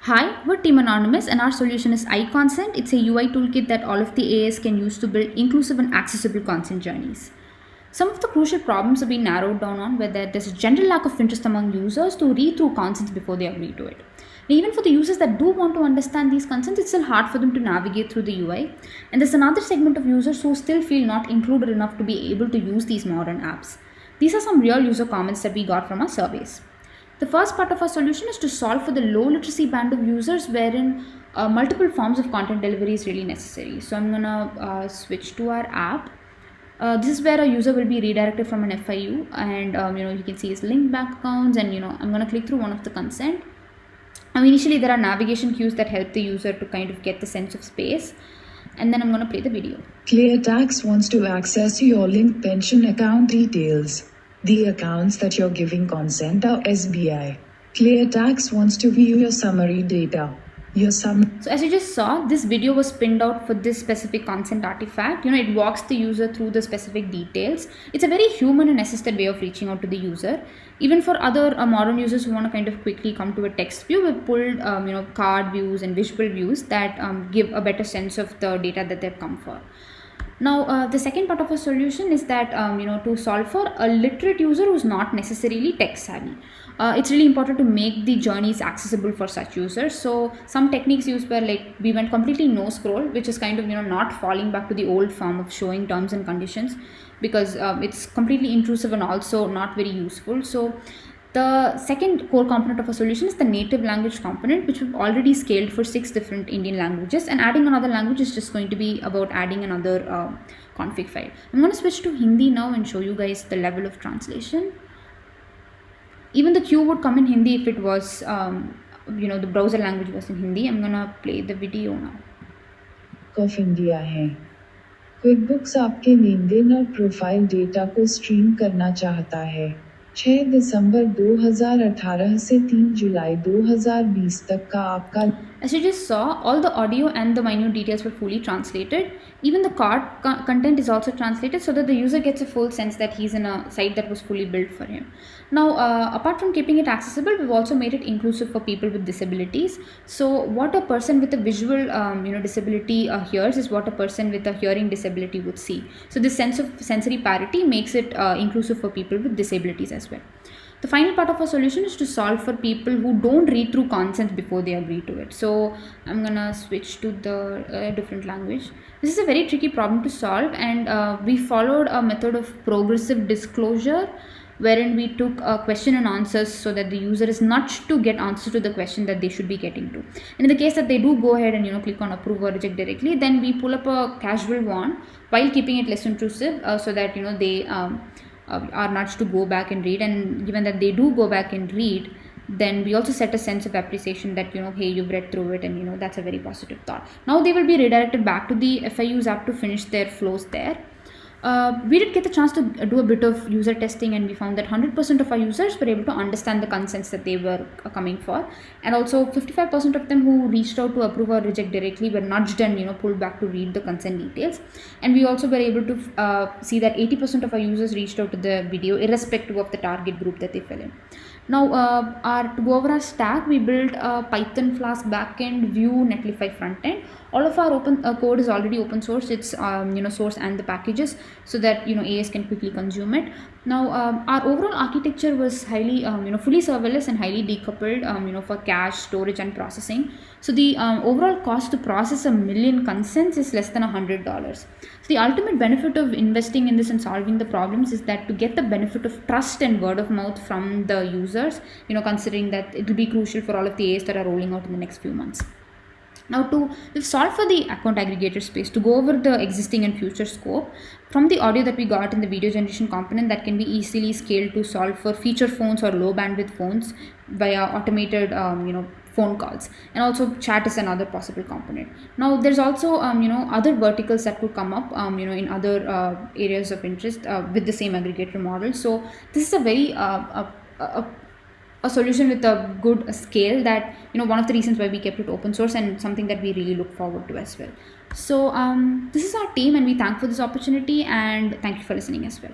Hi, we're Team Anonymous and our solution is iConsent. It's a UI toolkit that all of the AAs can use to build inclusive and accessible consent journeys. Some of the crucial problems have been narrowed down on whether there's a general lack of interest among users to read through consents before they agree to it. Now, even for the users that do want to understand these consents, it's still hard for them to navigate through the UI. And there's another segment of users who still feel not included enough to be able to use these modern apps. These are some real user comments that we got from our surveys. The first part of our solution is to solve for the low literacy band of users wherein multiple forms of content delivery is really necessary. So I'm gonna switch to our app. This is where a user will be redirected from an FIU, and you can see his linked bank accounts, and I'm gonna click through one of the consent. Initially there are navigation cues that help the user to kind of get the sense of space, and then I'm gonna play the video. ClearTax wants to access your linked pension account details. The accounts that you're giving consent are SBI. ClearTax wants to view your summary data. So as you just saw, this video was pinned out for this specific consent artifact. It walks the user through the specific details. It's a very human and assisted way of reaching out to the user. Even for other modern users who want to kind of quickly come to a text view, we've pulled card views and visual views that give a better sense of the data that they've come for. Now, the second part of our solution is that to solve for a literate user who's not necessarily tech savvy. It's really important to make the journeys accessible for such users. So some techniques used were like we went completely no scroll, which is kind of not falling back to the old form of showing terms and conditions, because it's completely intrusive and also not very useful. So the second core component of a solution is the native language component, which we've already scaled for 6 different Indian languages, and adding another language is just going to be about adding another config file. I'm going to switch to Hindi now and show you guys the level of translation. Even the queue would come in Hindi if it was, the browser language was in Hindi. I'm going to play the video now. Of India है। क्विकबुक्स आपके लेनदेन और profile data को stream करना चाहता है। 6 दिसंबर 2018 से 3 जुलाई 2020 तक का आपका। As you just saw, all the audio and the minute details were fully translated. Even the card content is also translated so that the user gets a full sense that he's in a site that was fully built for him. Now, apart from keeping it accessible, we've also made it inclusive for people with disabilities. So what a person with a visual disability hears is what a person with a hearing disability would see. So this sense of sensory parity makes it inclusive for people with disabilities as well. The final part of our solution is to solve for people who don't read through consents before they agree to it. So I'm gonna switch to the different language. This is a very tricky problem to solve, and we followed a method of progressive disclosure, wherein we took question and answers so that the user is nudged to get answers to the question that they should be getting to. And in the case that they do go ahead and click on approve or reject directly, then we pull up a casual one while keeping it less intrusive, so that they are nudged to go back and read. And given that they do go back and read, then we also set a sense of appreciation that hey, you've read through it, and that's a very positive thought. Now they will be redirected back to the FIU's app to finish their flows there. We did get the chance to do a bit of user testing, and we found that 100% of our users were able to understand the consents that they were coming for, and also 55% of them who reached out to approve or reject directly were nudged and pulled back to read the consent details. And we also were able to see that 80% of our users reached out to the video irrespective of the target group that they fell in. Now, to go over our stack, we built a Python Flask backend, Vue, Netlify frontend. All of our open code is already open source. It's source and the packages, so that AS can quickly consume it. Now, our overall architecture was highly fully serverless and highly decoupled for cache, storage, and processing. So the overall cost to process 1 million consents is less than $100. So the ultimate benefit of investing in this and solving the problems is that to get the benefit of trust and word of mouth from the users, considering that it will be crucial for all of the AS that are rolling out in the next few months. Now, we've solved for the account aggregator space to go over the existing and future scope from the audio that we got in the video generation component that can be easily scaled to solve for feature phones or low bandwidth phones via automated phone calls, and also chat is another possible component. Now there's also other verticals that could come up in other areas of interest with the same aggregator model. So this is a very a solution with a good scale that one of the reasons why we kept it open source, and something that we really look forward to as well. So this is our team, and we thank for this opportunity, and thank you for listening as well.